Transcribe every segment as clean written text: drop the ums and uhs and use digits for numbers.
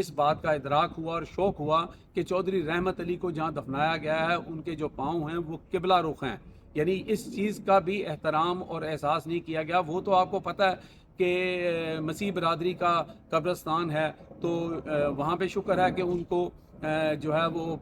اس بات کا ادراک ہوا اور شوق ہوا کہ چودھری رحمت علی کو جہاں دفنایا گیا ہے ان کے جو پاؤں ہیں وہ قبلہ رخ ہیں، یعنی اس چیز کا بھی احترام اور احساس نہیں کیا گیا۔ وہ تو آپ کو پتہ ہے کہ مسیح برادری کا قبرستان ہے، تو وہاں پہ شکر ہے کہ ان کو جو ہے وہ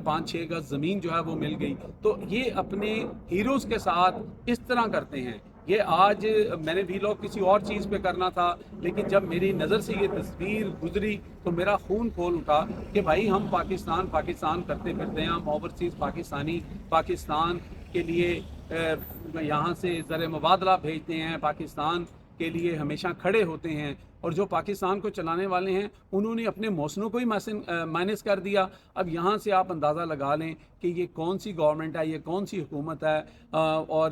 5-6 گز زمین جو ہے وہ مل گئی۔ تو یہ اپنے ہیروز کے ساتھ اس طرح کرتے ہیں۔ یہ آج میں نے بھی لوگ کسی اور چیز پہ کرنا تھا، لیکن جب میری نظر سے یہ تصویر گزری تو میرا خون کھول اٹھا کہ بھائی ہم پاکستان کرتے پھرتے ہیں، ہم اوورسیز پاکستانی پاکستان کے لیے یہاں سے زر مبادلہ بھیجتے ہیں، پاکستان کے لیے ہمیشہ کھڑے ہوتے ہیں، اور جو پاکستان کو چلانے والے ہیں انہوں نے اپنے محسنوں کو ہی مائنس کر دیا۔ اب یہاں سے آپ اندازہ لگا لیں کہ یہ کون سی گورنمنٹ ہے، یہ کون سی حکومت ہے، اور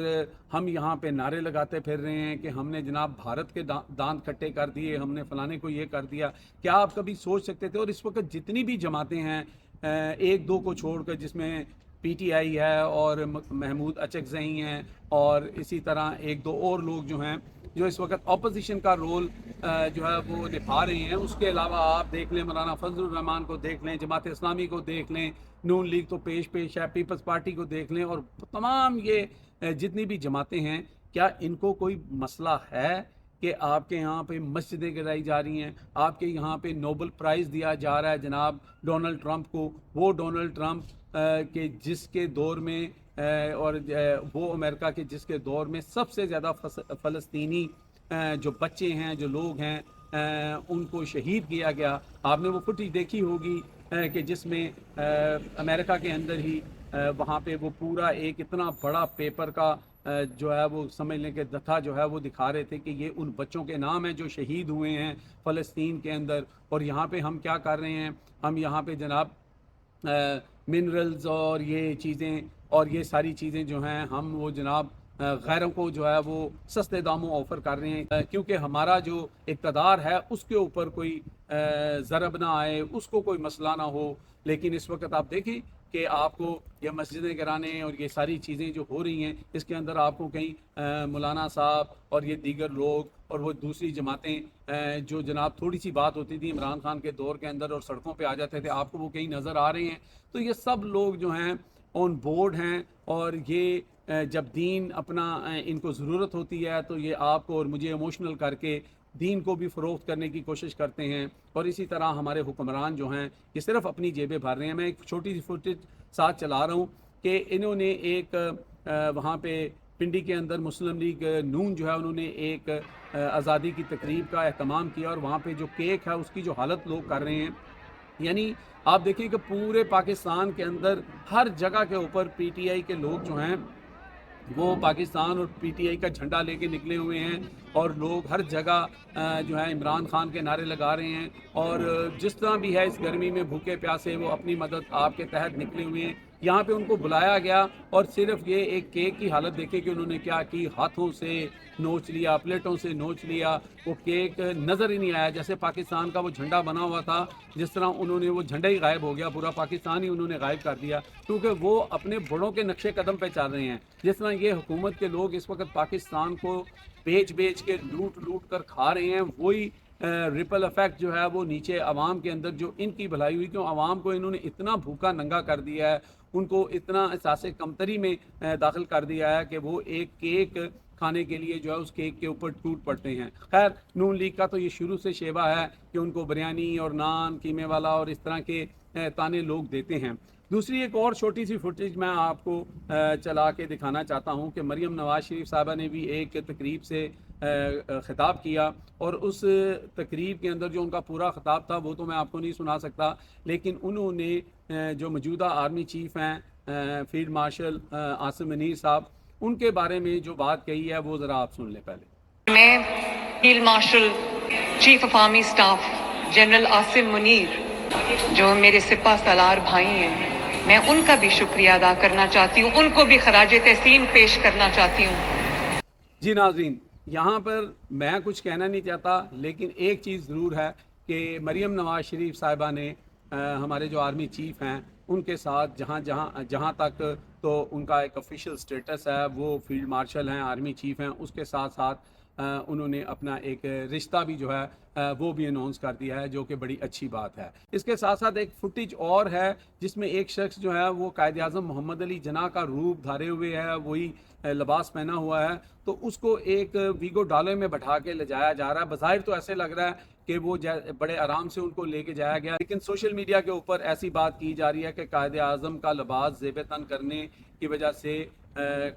ہم یہاں پہ نعرے لگاتے پھر رہے ہیں کہ ہم نے جناب بھارت کے دانت کھٹے کر دیے، ہم نے فلانے کو یہ کر دیا۔ کیا آپ کبھی سوچ سکتے تھے؟ اور اس وقت جتنی بھی جماعتیں ہیں، ایک دو کو چھوڑ کر، جس میں پی ٹی آئی ہے اور محمود اچکزئی ہیں، اور اسی طرح ایک دو اور لوگ جو ہیں جو اس وقت اپوزیشن کا رول جو ہے وہ نبھا رہے ہیں، اس کے علاوہ آپ دیکھ لیں مولانا فضل الرحمان کو دیکھ لیں، جماعت اسلامی کو دیکھ لیں، نون لیگ تو پیش ہے، پیپلز پارٹی کو دیکھ لیں، اور تمام یہ جتنی بھی جماعتیں ہیں، کیا ان کو کوئی مسئلہ ہے کہ آپ کے یہاں پہ مسجدیں گرائی جا رہی ہیں، آپ کے یہاں پہ نوبل پرائز دیا جا رہا ہے جناب ڈونلڈ ٹرمپ کو، وہ ڈونلڈ ٹرمپ کہ جس کے دور میں اور وہ امریکہ کے جس کے دور میں سب سے زیادہ فلسطینی جو بچے ہیں، جو لوگ ہیں، ان کو شہید کیا گیا۔ آپ نے وہ فوٹیج دیکھی ہوگی کہ جس میں امریکہ کے اندر ہی وہاں پہ وہ پورا ایک اتنا بڑا پیپر کا جو ہے وہ سمجھ لیں کہ دتھا جو ہے وہ دکھا رہے تھے کہ یہ ان بچوں کے نام ہیں جو شہید ہوئے ہیں فلسطین کے اندر۔ اور یہاں پہ ہم کیا کر رہے ہیں؟ ہم یہاں پہ جناب منرلز اور یہ چیزیں اور یہ ساری چیزیں جو ہیں ہم وہ جناب غیروں کو جو ہے وہ سستے داموں آفر کر رہے ہیں، کیونکہ ہمارا جو اقتدار ہے اس کے اوپر کوئی ضرب نہ آئے، اس کو کوئی مسئلہ نہ ہو۔ لیکن اس وقت آپ دیکھیں کہ آپ کو یہ مسجدیں گرانے اور یہ ساری چیزیں جو ہو رہی ہیں، اس کے اندر آپ کو کہیں مولانا صاحب اور یہ دیگر لوگ اور وہ دوسری جماعتیں جو جناب تھوڑی سی بات ہوتی تھی عمران خان کے دور کے اندر اور سڑکوں پہ آ جاتے تھے، آپ کو وہ کہیں نظر آ رہے ہیں؟ تو یہ سب لوگ جو ہیں آن بورڈ ہیں، اور یہ جب دین اپنا ان کو ضرورت ہوتی ہے تو یہ آپ کو اور مجھے ایموشنل کر کے دین کو بھی فروخت کرنے کی کوشش کرتے ہیں۔ اور اسی طرح ہمارے حکمران جو ہیں یہ صرف اپنی جیبیں بھر رہے ہیں۔ میں ایک چھوٹی سی فوٹیج ساتھ چلا رہا ہوں کہ انہوں نے ایک وہاں پہ پنڈی کے اندر مسلم لیگ نون جو ہے انہوں نے ایک آزادی کی تقریب کا اہتمام کیا، اور وہاں پہ جو کیک ہے اس کی جو حالت لوگ کر رہے ہیں، یعنی آپ دیکھیں کہ پورے پاکستان کے اندر ہر جگہ کے اوپر پی ٹی آئی کے لوگ جو ہیں وہ پاکستان اور پی ٹی آئی کا جھنڈا لے کے نکلے ہوئے ہیں، اور لوگ ہر جگہ جو ہے عمران خان کے نعرے لگا رہے ہیں، اور جس طرح بھی ہے اس گرمی میں بھوکے پیاسے وہ اپنی مدد آپ کے تحت نکلے ہوئے ہیں۔ یہاں پہ ان کو بلایا گیا، اور صرف یہ ایک کیک کی حالت دیکھے کہ انہوں نے کیا کی، ہاتھوں سے نوچ لیا، پلیٹوں سے نوچ لیا، وہ کیک نظر ہی نہیں آیا، جیسے پاکستان کا وہ جھنڈا بنا ہوا تھا، جس طرح انہوں نے وہ جھنڈا ہی غائب ہو گیا، پورا پاکستان ہی انہوں نے غائب کر دیا، کیونکہ وہ اپنے بڑوں کے نقشے قدم پہ چل رہے ہیں۔ جس طرح یہ حکومت کے لوگ اس وقت پاکستان کو بیچ کے لوٹ کر کھا رہے ہیں، وہی ریپل افیکٹ جو ہے وہ نیچے عوام کے اندر جو ان کی بھلائی ہوئی، کیوں عوام کو انہوں نے اتنا بھوکا ننگا کر دیا ہے، ان کو اتنا احساس کمتری میں داخل کر دیا ہے کہ وہ ایک کیک کھانے کے لیے جو ہے اس کیک کے اوپر ٹوٹ پڑتے ہیں۔ خیر، نون لیگ کا تو یہ شروع سے شیوا ہے کہ ان کو بریانی اور نان قیمے والا اور اس طرح کے تانے لوگ دیتے ہیں۔ دوسری ایک اور چھوٹی سی فوٹیج میں آپ کو چلا کے دکھانا چاہتا ہوں کہ مریم نواز شریف صاحبہ نے بھی ایک تقریب سے خطاب کیا، اور اس تقریب کے اندر جو ان کا پورا خطاب تھا وہ تو میں آپ کو نہیں سنا سکتا، لیکن انہوں نے جو موجودہ آرمی چیف ہیں فیلڈ مارشل عاصم منیر صاحب، ان کے بارے میں جو بات کہی ہے وہ ذرا آپ سن لیں پہلے۔ میں field marshal chief of army staff general Asim Munir جو میرے سپاہ سالار بھائی ہیں، میں ان کا بھی شکریہ ادا کرنا چاہتی ہوں، ان کو بھی خراج تحسین پیش کرنا چاہتی ہوں۔ جی ناظرین، یہاں پر میں کچھ کہنا نہیں چاہتا، لیکن ایک چیز ضرور ہے کہ مریم نواز شریف صاحبہ نے ہمارے جو آرمی چیف ہیں ان کے ساتھ جہاں تک تو ان کا ایک آفیشیل سٹیٹس ہے، وہ فیلڈ مارشل ہیں، آرمی چیف ہیں، اس کے ساتھ ساتھ انہوں نے اپنا ایک رشتہ بھی جو ہے وہ بھی اناؤنس کر دیا ہے، جو کہ بڑی اچھی بات ہے۔ اس کے ساتھ ساتھ ایک فوٹیج اور ہے جس میں ایک شخص جو ہے وہ قائد اعظم محمد علی جناح کا روپ دھارے ہوئے ہے، وہی لباس پہنا ہوا ہے، تو اس کو ایک ویگو ڈالر میں بٹھا کے لے جایا جا رہا ہے۔ بظاہر تو ایسے لگ رہا ہے کہ وہ بڑے آرام سے ان کو لے کے جایا گیا، لیکن سوشل میڈیا کے اوپر ایسی بات کی جا رہی ہے کہ قائد اعظم کا لباس زیب تن کرنے کی وجہ سے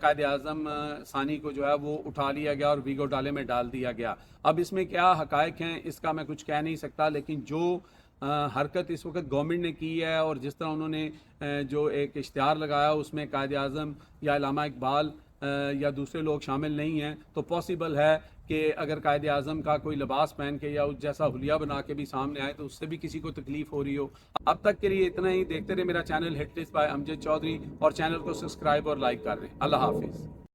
قائد اعظم ثانی کو جو ہے وہ اٹھا لیا گیا اور ویگو ڈالے میں ڈال دیا گیا۔ اب اس میں کیا حقائق ہیں اس کا میں کچھ کہہ نہیں سکتا، لیکن جو حرکت اس وقت گورنمنٹ نے کی ہے اور جس طرح انہوں نے جو ایک اشتہار لگایا اس میں قائد اعظم یا علامہ اقبال یا دوسرے لوگ شامل نہیں ہیں، تو پاسبل ہے کہ اگر قائد اعظم کا کوئی لباس پہن کے یا اس جیسا حلیہ بنا کے بھی سامنے آئے تو اس سے بھی کسی کو تکلیف ہو رہی ہو۔ اب تک کے لیے اتنا ہی، دیکھتے رہے میرا چینل ہٹ لسٹ بائی امجد چودھری، اور چینل کو سبسکرائب اور لائک کر رہے ہیں۔ اللہ حافظ۔